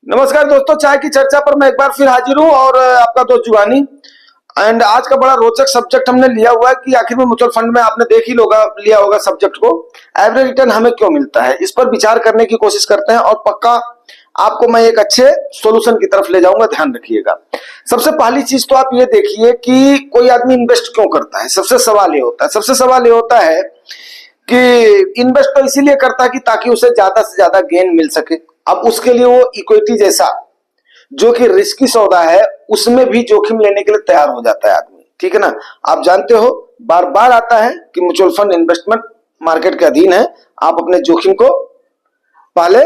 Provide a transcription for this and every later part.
नमस्कार दोस्तों, चाय की चर्चा पर मैं एक बार फिर हाजिर हूं और आपका दोस्त जुगानी। एंड आज का बड़ा रोचक सब्जेक्ट हमने लिया हुआ है कि आखिर में म्यूचुअल फंड में आपने देख ही लिया होगा सब्जेक्ट को, एवरेज रिटर्न हमें क्यों मिलता है। इस पर विचार करने की कोशिश करते हैं और पक्का आपको मैं एक अच्छे सॉल्यूशन की तरफ ले जाऊंगा, ध्यान रखिएगा। सबसे पहली चीज तो आप ये देखिए कि कोई आदमी इन्वेस्ट क्यों करता है। सबसे सवाल ये होता है कि इन्वेस्ट तो इसीलिए करता है कि ताकि उसे ज्यादा से ज्यादा गेन मिल सके। अब उसके लिए वो इक्विटी जैसा जो कि रिस्की सौदा है उसमें भी जोखिम लेने के लिए तैयार हो जाता है आदमी, ठीक है ना। आप जानते हो बार बार आता है कि म्यूचुअल फंड इन्वेस्टमेंट मार्केट के अधीन है। आप अपने जोखिम को पहले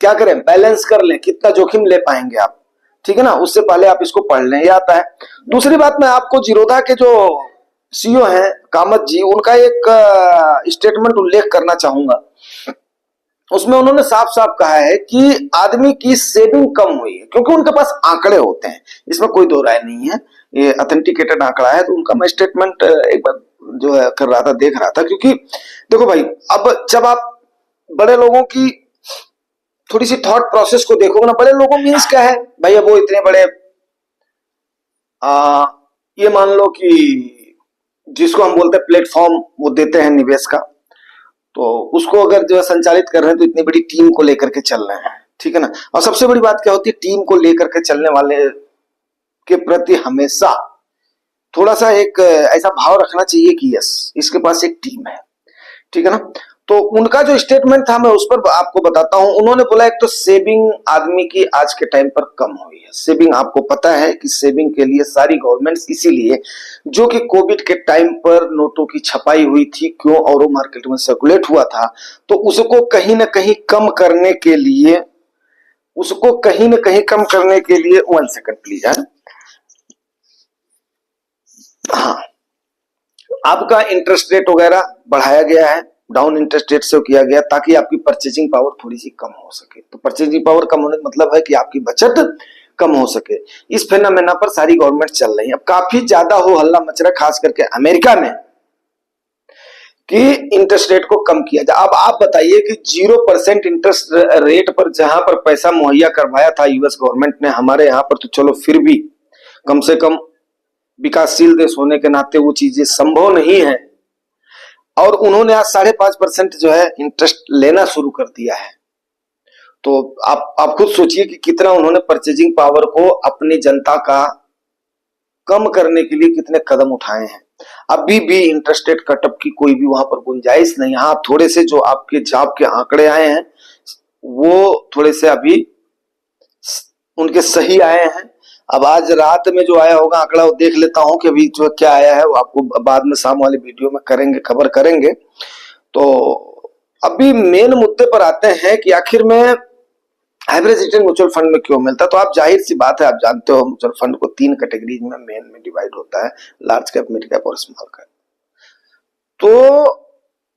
क्या करें, बैलेंस कर लें, कितना जोखिम ले पाएंगे आप, ठीक है ना। उससे पहले आप इसको पढ़ लें, ये आता है। दूसरी बात, मैं आपको जीरोधा के जो सीईओ हैं कामत जी, उनका एक स्टेटमेंट उल्लेख करना चाहूंगा। उसमें उन्होंने साफ साफ कहा है कि आदमी की सेविंग कम हुई है, क्योंकि उनके पास आंकड़े होते हैं, इसमें कोई दो राय नहीं है, ये ऑथेंटिकेटेड आंकड़ा है। तो उनका मैं स्टेटमेंट एक बार जो है कर रहा था, देख रहा था। क्योंकि देखो भाई, अब जब आप बड़े लोगों की थोड़ी सी थॉट प्रोसेस को देखोगे ना, बड़े लोगों मीन्स क्या है भाई, अब वो इतने बड़े ये मान लो कि जिसको हम बोलते हैं प्लेटफॉर्म वो देते हैं निवेश का, तो उसको अगर जो है संचालित कर रहे हैं तो इतनी बड़ी टीम को लेकर के चल रहे हैं, ठीक है ना। और सबसे बड़ी बात क्या होती है, टीम को लेकर के चलने वाले के प्रति हमेशा थोड़ा सा एक ऐसा भाव रखना चाहिए कि यस, इसके पास एक टीम है, ठीक है ना। तो उनका जो स्टेटमेंट था मैं उस पर आपको बताता हूं। उन्होंने बोला, एक तो सेविंग आदमी की आज के टाइम पर कम हुई है। सेविंग, आपको पता है कि सेविंग के लिए सारी गवर्नमेंट्स, इसीलिए जो कि कोविड के टाइम पर नोटों की छपाई हुई थी, क्यों, और वो मार्केट में सर्कुलेट हुआ था, तो उसको कहीं ना कहीं कम करने के लिए, वन सेकंड प्लीज, है हाँ, आपका इंटरेस्ट रेट वगैरह बढ़ाया गया है, डाउन इंटरेस्ट रेट से किया गया ताकि आपकी परचेजिंग पावर थोड़ी सी कम हो सके। तो परचेजिंग पावर कम होने का मतलब है कि आपकी बचत कम हो सके। इस फेनोमेना पर सारी गवर्नमेंट चल रही है। अब काफी ज्यादा हो हल्ला मच रहा है, खास करके अमेरिका में, कि इंटरेस्ट रेट को कम किया जाए। अब आप बताइए कि 0% इंटरेस्ट रेट पर जहां पर पैसा मुहैया करवाया था यूएस गवर्नमेंट ने, हमारे यहां पर तो चलो फिर भी कम से कम विकासशील देश होने के नाते वो चीजें संभव नहीं है, और उन्होंने आज 5.5% जो है इंटरेस्ट लेना शुरू कर दिया है। तो आप खुद सोचिए कि कितना उन्होंने परचेजिंग पावर को अपनी जनता का कम करने के लिए कितने कदम उठाए हैं। अभी भी इंटरेस्ट रेट कटअप की कोई भी वहां पर गुंजाइश नहीं। हाँ, थोड़े से जो आपके जॉब के आंकड़े आए हैं वो थोड़े से अभी उनके सही आए हैं। अब आज रात में जो आया होगा आंकड़ा वो देख लेता हूं कि अभी जो क्या आया है, वो आपको बाद में शाम वाली वीडियो में करेंगे, खबर करेंगे। तो अभी मेन मुद्दे पर आते हैं कि आखिर में एवरेज रिटर्न म्यूचुअल फंड में क्यों मिलता है। तो आप जाहिर सी बात है, आप जानते हो म्यूचुअल फंड को 3 कैटेगरीज में मेन में डिवाइड होता है, लार्ज कैप, मिड कैप और स्मॉल कैप। तो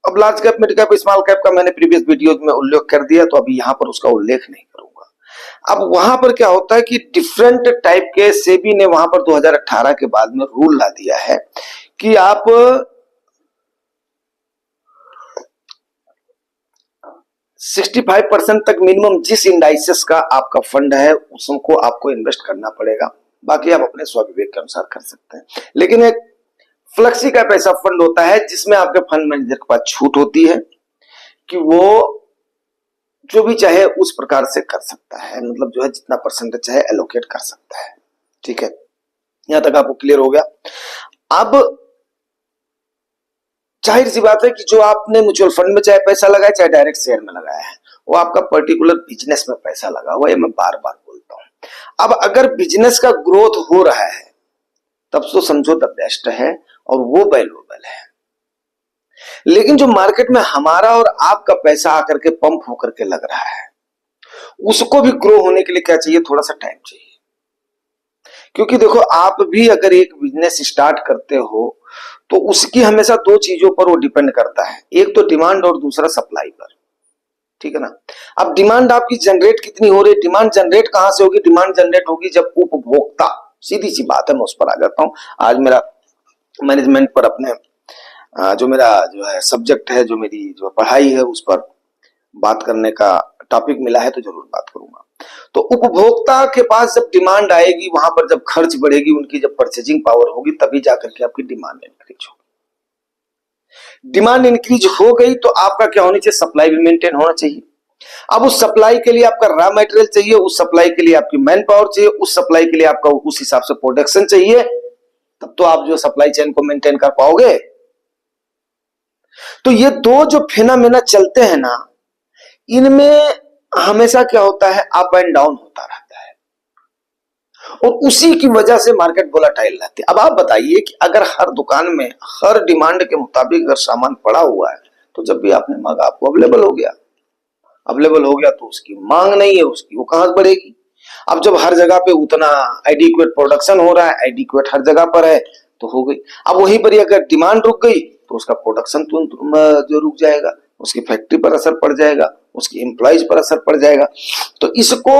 अब large cap, mid cap, small cap का मैंने प्रीवियस वीडियोज में उल्लेख कर दिया, तो अभी यहां पर उसका उल्लेख नहीं करूंगा। अब वहां पर क्या होता है कि डिफरेंट टाइप के, सेबी ने वहां पर 2018 के बाद में रूल ला दिया है कि आप 65% तक मिनिमम जिस इंडाइसेस का आपका फंड है उसको आपको इन्वेस्ट करना पड़ेगा। बाकी आप अपने स्वविवेक के अनुसार कर सकते हैं। लेकिन एक फ्लेक्सी कैप ऐसा फंड होता है जिसमें आपके फंड मैनेजर के पास छूट होती है कि वो जो भी चाहे उस प्रकार से कर सकता है, मतलब जो है जितना परसेंटेज चाहे एलोकेट कर सकता है, ठीक है। यहां तक आपको क्लियर हो गया। अब जाहिर सी बात है कि जो आपने म्यूचुअल फंड में चाहे पैसा लगाया, चाहे डायरेक्ट शेयर में लगाया है, वो आपका पर्टिकुलर बिजनेस में पैसा लगा हुआ है, मैं बार बार बोलता हूं। अब अगर बिजनेस का ग्रोथ हो रहा है तब तो समझो द बेस्ट है और वो वैल्यूएबल है। लेकिन जो मार्केट में हमारा और आपका पैसा आकर के पंप होकर के लग रहा है, उसको भी ग्रो होने के लिए क्या चाहिए, थोड़ा सा टाइम चाहिए। क्योंकि देखो, आप भी अगर एक बिजनेस स्टार्ट करते हो तो उसकी हमेशा 2 चीजों पर वो डिपेंड करता है, एक तो डिमांड और दूसरा सप्लाई पर, ठीक है ना। अब डिमांड आपकी जनरेट कितनी हो रही है, डिमांड जनरेट कहां से होगी, डिमांड जनरेट होगी जब उपभोक्ता, सीधी सी बात है, मैं उस पर आ जाता हूं। आज मेरा मैनेजमेंट पर अपने जो मेरा जो है सब्जेक्ट है, जो मेरी जो पढ़ाई है, उस पर बात करने का टॉपिक मिला है तो जरूर बात करूंगा। तो उपभोक्ता के पास जब डिमांड आएगी, वहां पर जब खर्च बढ़ेगी, उनकी जब परचेजिंग पावर होगी, तभी जाकर के आपकी डिमांड इंक्रीज होगी। डिमांड इंक्रीज हो गई तो आपका क्या होना चाहिए, सप्लाई भी मेंटेन होना चाहिए। अब उस सप्लाई के लिए आपका रॉ मटेरियल चाहिए, उस सप्लाई के लिए आपकी मैन पावर चाहिए, उस सप्लाई के लिए आपका उस हिसाब से प्रोडक्शन चाहिए, तब तो आप जो सप्लाई चेन को मेंटेन कर पाओगे। तो ये दो जो फिनोमेना चलते हैं ना, इनमें हमेशा क्या होता है, अप एंड डाउन होता रहता है, और उसी की वजह से मार्केट वोलेटाइल रहती है। अब आप बताइए कि अगर हर दुकान में हर डिमांड के मुताबिक अगर सामान पड़ा हुआ है, तो जब भी आपने मांगा आपको अवेलेबल हो गया, तो उसकी मांग नहीं है, उसकी वो कहां से बढ़ेगी। अब जब हर जगह पे उतना एडिक्वेट प्रोडक्शन हो रहा है, एडिक्वेट हर जगह पर है, तो हो गई। अब वहीं पर अगर डिमांड रुक गई तो उसका प्रोडक्शन जो रुक जाएगा, उसकी फैक्ट्री पर असर पड़ जाएगा, उसकी एम्प्लॉइज पर असर पड़ जाएगा। तो इसको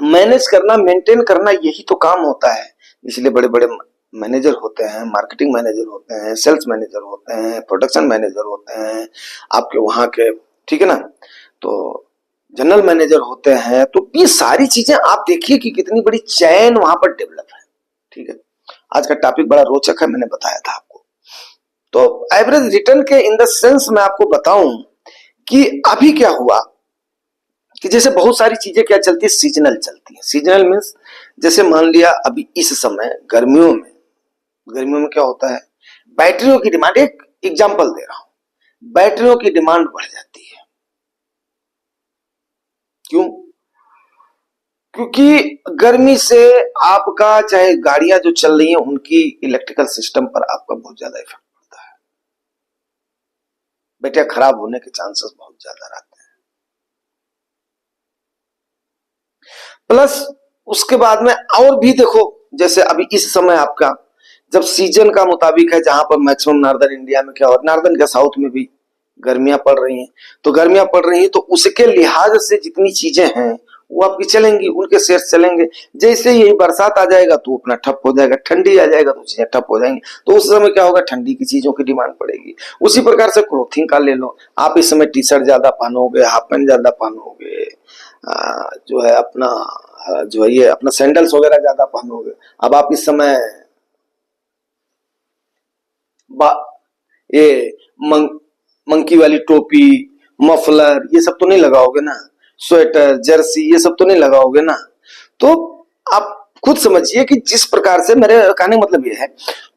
मैनेज करना, मेंटेन करना, यही तो काम होता है। इसलिए बड़े बड़े मैनेजर होते हैं, मार्केटिंग मैनेजर होते हैं, सेल्स मैनेजर होते हैं, प्रोडक्शन मैनेजर होते हैं, आपके वहां के, ठीक है ना, तो जनरल मैनेजर होते हैं। तो ये सारी चीजें आप देखिए कि कितनी बड़ी चैन वहां पर डेवलप है। ठीक है, आज का टॉपिक बड़ा रोचक है, मैंने बताया था आपको। तो एवरेज रिटर्न के इन द सेंस मैं आपको बताऊं कि अभी क्या हुआ कि जैसे बहुत सारी चीजें क्या चलती है, सीजनल चलती है। सीजनल मीन्स जैसे मान लिया अभी इस समय गर्मियों में क्या होता है, बैटरियों की डिमांड, एक एग्जांपल दे रहा हूं, बैटरियों की डिमांड बढ़ जाती है। क्यों? क्योंकि गर्मी से आपका चाहे गाड़ियां जो चल रही हैं उनकी इलेक्ट्रिकल सिस्टम पर आपका बहुत ज्यादा इफेक्ट पड़ता है, बैटरियां खराब होने के चांसेस बहुत ज्यादा रहते हैं। प्लस उसके बाद में और भी देखो, जैसे अभी इस समय आपका जब सीजन का मुताबिक है, जहां पर मैक्सिमम नॉर्दर्न इंडिया में क्या हो, नॉर्दर्न के साउथ में भी गर्मियां पड़ रही हैं, तो गर्मियां पड़ रही हैं तो उसके लिहाज से जितनी चीजें हैं वो आपकी चलेंगी, उनके शेयर्स चलेंगे। जैसे यही बरसात आ जाएगा तो अपना ठप हो जाएगा, ठंडी आ जाएगा तो चीजें ठप हो जाएंगी, तो उस समय क्या होगा, ठंडी की चीजों की डिमांड पड़ेगी। उसी प्रकार से क्लोथिंग का ले लो, आप इस समय टी शर्ट ज्यादा पहनोगे, हाफ पैंट ज्यादा पहनोगे, जो है अपना जो है ये अपना सैंडल्स वगैरह ज्यादा पहनोगे। अब आप इस समय ये मंकी वाली टोपी, मफलर, ये सब तो नहीं लगाओगे ना, स्वेटर, जर्सी, ये सब तो नहीं लगाओगे ना। तो आप खुद समझिए कि जिस प्रकार से, मेरे कहने का मतलब ये है,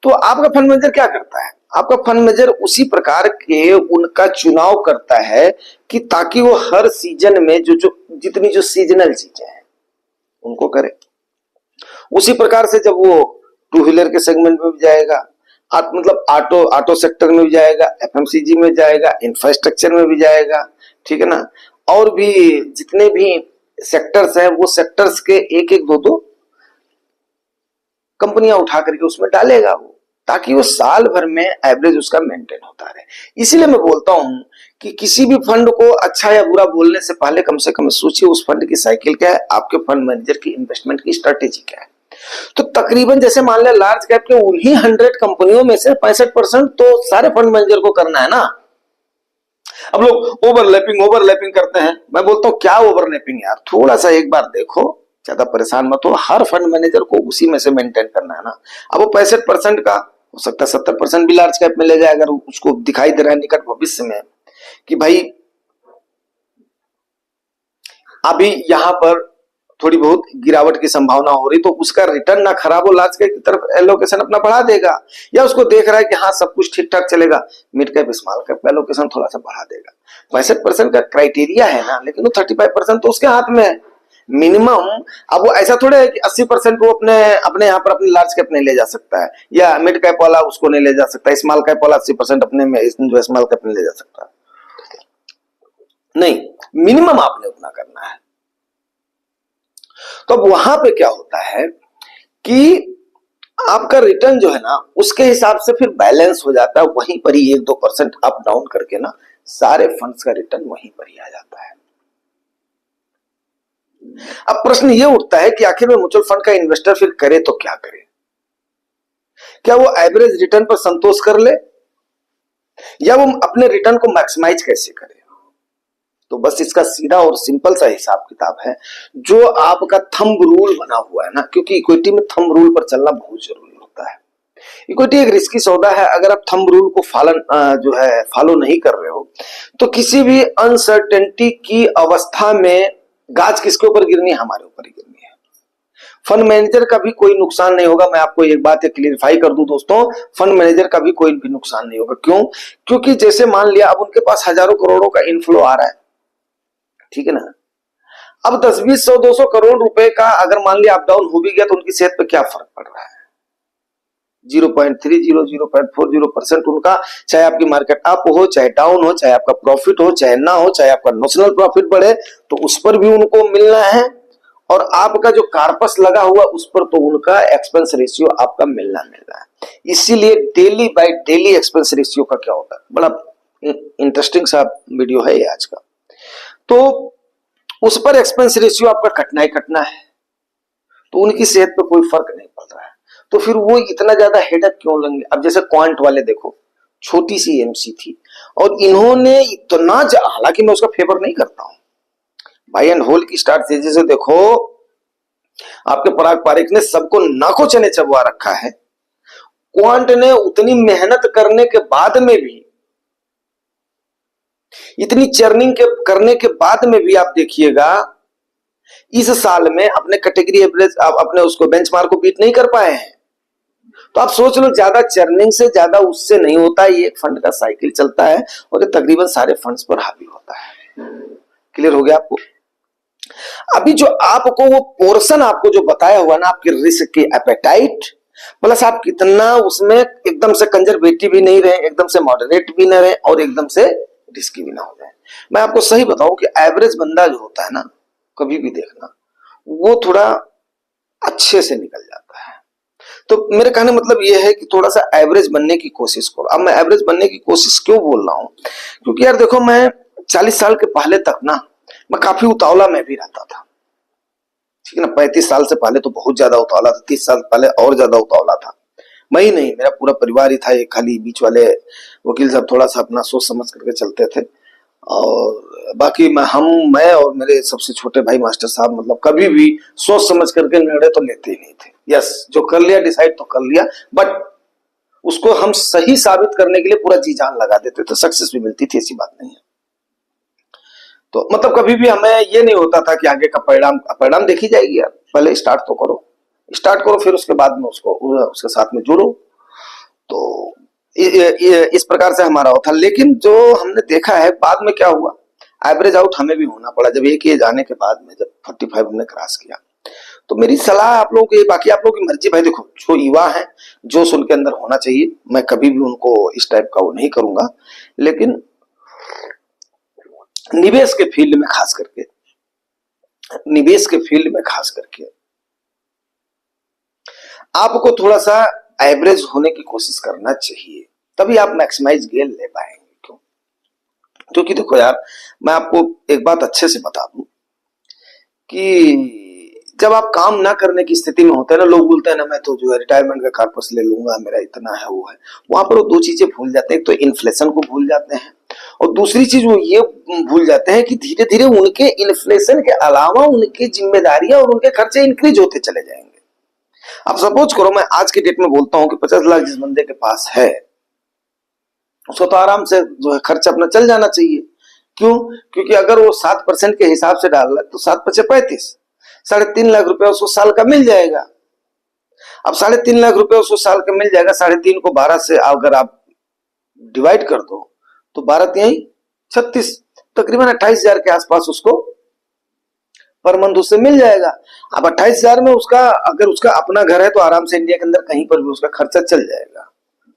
तो आपका फंड मैनेजर क्या करता है, आपका फंड मैनेजर उसी प्रकार के उनका चुनाव करता है कि ताकि वो हर सीजन में जितनी जो सीजनल चीजें हैं उनको करे। उसी प्रकार से जब वो टू व्हीलर के सेगमेंट में भी जाएगा, मतलब ऑटो सेक्टर में भी जाएगा, एफएमसीजी में जाएगा, इंफ्रास्ट्रक्चर में भी जाएगा, ठीक है ना, और भी जितने भी सेक्टर्स हैं वो सेक्टर्स के एक एक दो दो कंपनियां उठा करके उसमें डालेगा वो, ताकि वो साल भर में एवरेज उसका मेंटेन होता रहे। इसीलिए मैं बोलता हूं कि किसी भी फंड को अच्छा या बुरा बोलने से पहले कम से कम सोचिए उस फंड की साइकिल क्या है, आपके फंड मैनेजर की इन्वेस्टमेंट की स्ट्रेटेजी क्या है। तो तकरीबन जैसे मान लिया लार्ज कैप के उन्हीं 100 कंपनियों में से 65% तो सारे फंड मैनेजर को करना है ना। अब लोग ओवरलैपिंग करते हैं, मैं बोलता हूं क्या ओवरलैपिंग यार, थोड़ा सा एक बार देखो, ज्यादा परेशान मत हो, हर फंड मैनेजर को उसी में से मेंटेन करना है ना। अब वो 65% का हो सकता है 70% भी लार्ज कैप में ले जाए, अगर उसको दिखाई दे रहा है निकट भविष्य में कि भाई अभी यहां पर थोड़ी बहुत गिरावट की संभावना हो रही, तो उसका रिटर्न ना खराब हो, लार्ज कैप की तरफ एलोकेशन अपना बढ़ा देगा। या उसको देख रहा है कि हाँ सब कुछ ठीक ठाक चलेगा, मिड कैप स्मॉल कैप का एलोकेशन थोड़ा सा बढ़ा देगा। 65% का क्राइटेरिया है ना, लेकिन वो 35% तो उसके हाथ में है मिनिमम। अब वो ऐसा थोड़ा है कि 80% वो अपने यहाँ पर अपने लार्ज कैप नहीं ले जा सकता है, या मिड कैप वाला उसको नहीं ले जा सकता, स्मॉल कैप वाला 80% अपने में जो स्मॉल कैप नहीं ले जा सकता, नहीं, मिनिमम आपने उतना करना है। तो अब वहां पे क्या होता है कि आपका रिटर्न जो है ना उसके हिसाब से फिर बैलेंस हो जाता है, वहीं पर ही 1-2% अप डाउन करके ना सारे फंड्स का रिटर्न वहीं पर ही आ जाता है। अब प्रश्न ये उठता है कि आखिर में म्यूचुअल फंड का इन्वेस्टर फिर करे तो क्या करे, क्या वो एवरेज रिटर्न पर संतोष कर ले, या वो अपने रिटर्न को मैक्सिमाइज कैसे करे। तो बस इसका सीधा और सिंपल सा हिसाब किताब है, जो आपका थंब रूल बना हुआ है ना, क्योंकि इक्विटी में थंब रूल पर चलना बहुत जरूरी होता है। इक्विटी एक रिस्की सौदा है, अगर आप थंब रूल को फॉलो नहीं कर रहे हो तो किसी भी अनसर्टेनिटी की अवस्था में गाज किसके ऊपर गिरनी है, हमारे ऊपर ही गिरनी है। फंड मैनेजर का भी कोई नुकसान नहीं होगा। मैं आपको एक बात क्लियरिफाई कर दूं दोस्तों, फंड मैनेजर का भी कोई भी नुकसान नहीं होगा। क्यों? क्योंकि जैसे मान लिया अब उनके पास हजारों करोड़ों का इनफ्लो आ रहा है, ठीक है ना, अब 10 20 100 200 करोड़ रुपए का अगर मान लिया अप डाउन हो भी गया तो उनकी सेहत पे क्या फर्क पड़ रहा है? 0.30 0.40% उनका, चाहे आपकी मार्केट अप हो चाहे डाउन हो, चाहे आपका प्रॉफिट हो चाहे ना हो, चाहे आपका नोशनल प्रॉफिट बढ़े तो उस पर भी उनको मिलना है, और आपका जो कार्पस लगा हुआ उस पर तो उनका एक्सपेंस रेशियो आपका मिलना है। इसीलिए daily by daily expense ratio का क्या होता है, बड़ा इंटरेस्टिंग सा वीडियो है ये आज का। तो उस पर एक्सपेंस रेशियो आपका कटना ही कटना है, तो उनकी सेहत पे कोई फर्क नहीं पड़ रहा है, तो फिर वो इतना ज्यादा हेडेक क्यों लेंगे? अब जैसे क्वांट वाले देखो, छोटी सी एमसी थी और इन्होंने इतना, हालांकि मैं उसका फेवर नहीं करता हूं, बाई एंड होल की स्टार्ट तेजी से देखो, आपके पराग पारिक ने सबको नाको चने चबवा रखा है। क्वांट ने उतनी मेहनत करने के बाद में भी, इतनी चर्निंग के करने के बाद में भी आप देखिएगा इस साल में अपने कैटेगरी एवरेज, अपने उसको बेंचमार्क को बीट नहीं कर पाए हैं। तो आप सोच लो, ज्यादा चर्निंग से ज्यादा उससे नहीं होता, ये एक फंड का साइकिल चलता है और ये तकरीबन सारे फंड्स पर हावी होता है। क्लियर हो गया आपको? अभी जो आपको वो पोर्शन आपको जो बताया हुआ ना, आपके रिस्क की एपेटाइट प्लस आप कितना उसमें एकदम से कंजर्वेटिव भी नहीं रहे, एकदम से मॉडरेट भी ना रहे और एकदम से रिस्की भी ना हो जाए। मैं आपको सही बताऊं कि एवरेज बंदा जो होता है ना, कभी भी देखना वो थोड़ा अच्छे से निकल जाता है। तो मेरे कहने मतलब ये है कि थोड़ा सा एवरेज बनने की कोशिश करो। अब मैं एवरेज बनने की कोशिश क्यों बोल रहा हूं, क्योंकि यार देखो, मैं 40 साल के पहले तक ना मैं काफी उतावला में भी रहता था, ठीक है ना। 35 साल से पहले तो बहुत ज्यादा उतावला था, 30 साल पहले और ज्यादा उतावला था। मैं ही नहीं, मेरा पूरा परिवार ही था। ये खाली बीच वाले वकील साहब थोड़ा सा अपना सोच समझ करके चलते थे, और बाकी मैं और मेरे सबसे छोटे भाई मास्टर साहब मतलब कभी भी सोच समझ करके निर्णय तो लेते ही नहीं थे। यस, जो कर लिया डिसाइड तो कर लिया, बट उसको हम सही साबित करने के लिए पूरा जी जान लगा देते थे, सक्सेस भी मिलती थी, ऐसी बात नहीं है। तो मतलब कभी भी हमें ये नहीं होता था कि आगे का परिणाम देखी जाएगी, यार पहले स्टार्ट करो फिर उसके बाद में उसके साथ में जुड़ो। तो इस प्रकार से हमारा होता। लेकिन जो हमने देखा है बाद में क्या हुआ, एवरेज आउट हमें भी होना पड़ा जब एक एज आने के बाद में, जब 45 हमने क्रॉस किया। तो मेरी सलाह आप लोगों को, बाकी आप लोगों की मर्जी भाई। देखो, जो युवा है जोश उनके अंदर होना चाहिए, मैं कभी भी उनको इस टाइप का वो नहीं करूंगा, लेकिन निवेश के फील्ड में खास करके आपको थोड़ा सा एवरेज होने की कोशिश करना चाहिए, तभी आप मैक्सिमाइज गेन ले पाएंगे। क्यों? क्योंकि देखो यार, मैं आपको एक बात अच्छे से बता दूं कि जब आप काम ना करने की स्थिति में होते हैं ना, लोग बोलते हैं ना मैं तो जो है रिटायरमेंट का कार्पस ले लूंगा, मेरा इतना है वो है, वहां पर वो दो चीजें भूल जाते हैं। एक तो इन्फ्लेशन को भूल जाते हैं, और दूसरी चीज वो ये भूल जाते हैं कि धीरे धीरे उनके इन्फ्लेशन के अलावा उनकी जिम्मेदारियां और उनके खर्चे इंक्रीज होते चले जाएंगे। अब सपोज करो, मैं आज की डेट में बोलता हूं कि 50 लाख जिस बंदे के पास है उसको तो आराम से जो है खर्च अपना चल जाना चाहिए। क्यों? क्योंकि अगर वो 7% के हिसाब से डाल रहा है तो 7 पचे 35, 3.5 लाख रुपया उसको साल का मिल जाएगा। अब 3.5 लाख रुपया उसको साल का मिल जाएगा, 3.5 को 12 से अगर आप डिवाइड कर दो तो 12 तिहाई 36, तकरीबन 28,000 के आसपास उसको पर मंथ उससे मिल जाएगा। अब 28,000 में उसका, अगर उसका अपना घर है तो आराम से इंडिया के अंदर कहीं पर भी उसका खर्चा चल जाएगा,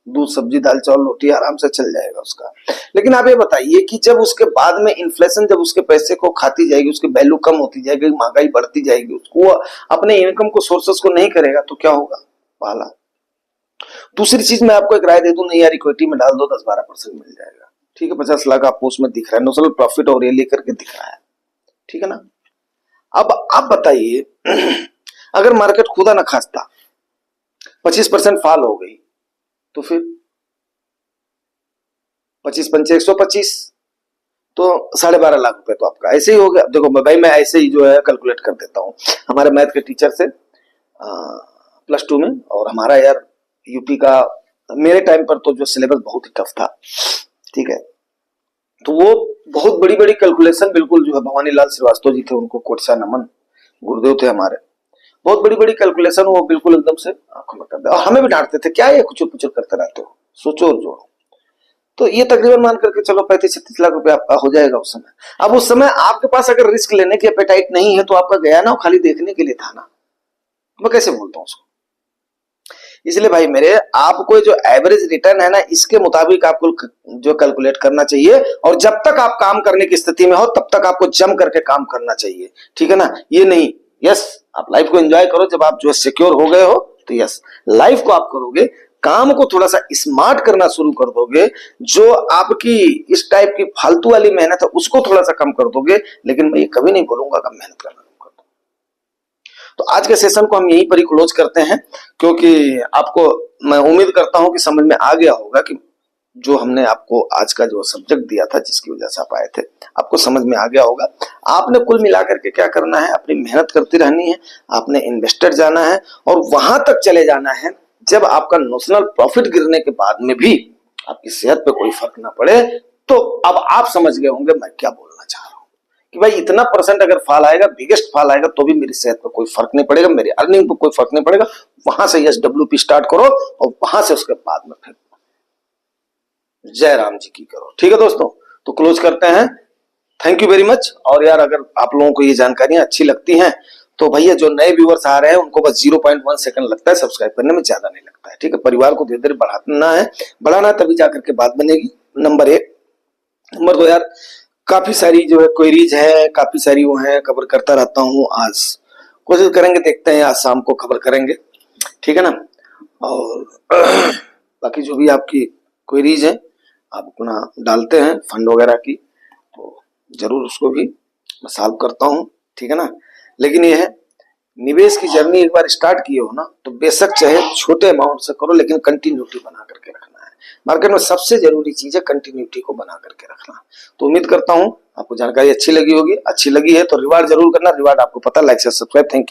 दूध सब्जी दाल चावल रोटी आराम से चल जाएगा उसका। लेकिन आप ये बताइए कि जब उसके बाद में इन्फ्लेशन जब उसके पैसे को खाती जाएगी, उसकी वैल्यू कम होती जाएगी, महंगाई बढ़ती जाएगी, उसको अपने इनकम को सोर्सेस को नहीं करेगा तो क्या होगा? पहला। दूसरी चीज मैं आपको एक राय दे दूं, नहीं यार इक्विटी में डाल दो 10-12% मिल जाएगा, ठीक है, 50 लाख आपको उसमें दिख रहा है, नोशनल प्रॉफिट और ये लेकर के दिख रहा है, ठीक है ना। अब आप बताइए अगर मार्केट खुदा ना खास्ता 25% फॉल हो गई तो फिर 25 पंचे 125, तो 12.5 लाख रुपए तो आपका ऐसे ही हो गया। देखो भाई मैं ऐसे ही जो है कैलकुलेट कर देता हूँ हमारे मैथ के टीचर से +2 में। और हमारा यार यूपी का मेरे टाइम पर तो जो सिलेबस बहुत ही टफ था, ठीक है, तो वो बहुत बड़ी बड़ी कैलकुलेशन बिल्कुल जो है भवानी लाल श्रीवास्तव जी थे, उनको कोटसा नमन, गुरुदेव थे हमारे, बहुत बड़ी बड़ी कैलकुलेशन वो बिल्कुल एकदम से आंखों में कर दे। और हमें भी डांटते थे क्या ये कुछ पुचुर करते रहते हो, सोचो और जोड़ो। तो ये तकरीबन मान करके चलो 35-36 लाख रुपए आपका हो जाएगा उस समय। अब उस समय आपके पास अगर रिस्क लेने की एपेटाइट नहीं है तो आपका गया ना खाली देखने के लिए था ना, मैं कैसे बोलता हूँ उसको। इसलिए भाई मेरे आपको जो एवरेज रिटर्न है ना इसके मुताबिक आपको जो कैलकुलेट करना चाहिए। और जब तक आप काम करने की स्थिति में हो तब तक आपको जम करके काम करना चाहिए, ठीक है ना। ये नहीं यस आप लाइफ को एंजॉय करो, जब आप जो है सिक्योर हो गए हो तो यस लाइफ को आप करोगे, काम को थोड़ा सा स्मार्ट करना शुरू कर दोगे, जो आपकी इस टाइप की फालतू वाली मेहनत है उसको थोड़ा सा कम कर दोगे। लेकिन मैं ये कभी नहीं बोलूंगा कि मेहनत करना कम कर दो। तो आज के सेशन को हम यहीं पर ही क्लोज करते हैं, क्योंकि आपको मैं उम्मीद करता हूं कि समझ में आ गया होगा कि जो हमने आपको आज का जो सब्जेक्ट दिया था जिसकी वजह से आप आए थे आपको समझ में आ गया होगा। आपने कुल मिलाकर के क्या करना है, अपनी मेहनत करती रहनी है, आपने इन्वेस्टर जाना है और वहां तक चले जाना है जब आपका नोशनल प्रॉफिट गिरने के बाद में भी आपकी सेहत पे कोई फर्क ना पड़े। तो अब आप समझ गए होंगे मैं क्या बोलना चाह रहा हूं कि भाई इतना % अगर फॉल आएगा, बिगेस्ट फॉल आएगा तो भी मेरी सेहत पे कोई फर्क नहीं पड़ेगा, मेरी अर्निंग पे कोई फर्क नहीं पड़ेगा। वहां से SWP स्टार्ट करो और वहां से उसके बाद में फिर जय राम जी की करो। ठीक है दोस्तों, तो क्लोज करते हैं। Thank you very much. और यार अगर आप लोगों को ये जानकारियां अच्छी लगती हैं तो भैया जो नए व्यूअर्स आ रहे हैं उनको बस 0.1 सेकंड लगता है सब्सक्राइब करने में, ज्यादा नहीं लगता है, ठीक है। परिवार को धीरे धीरे बढ़ाना है तभी जाकर के बात बनेगी। नंबर 1। नंबर 2 यार काफी सारी जो है क्वेरीज है, काफी सारी वो है, कवर करता रहता हूँ। आज कोशिश करेंगे, देखते हैं आज शाम को कवर करेंगे, ठीक है ना। और बाकी जो भी आपकी क्वेरीज है आप अपना डालते हैं फंड वगैरह की तो जरूर उसको भी मैं सॉल्व करता हूँ, ठीक है ना। लेकिन ये है निवेश की जर्नी एक बार स्टार्ट किए हो ना तो बेशक चाहे छोटे अमाउंट से करो लेकिन कंटिन्यूटी बना करके रखना है। मार्केट में सबसे जरूरी चीज है कंटिन्यूटी को बना करके रखना। तो उम्मीद करता हूं आपको जानकारी अच्छी लगी होगी। अच्छी लगी है तो रिवार्ड जरूर करना, रिवार्ड आपको पता, लाइक से सब्सक्राइब। Thank you.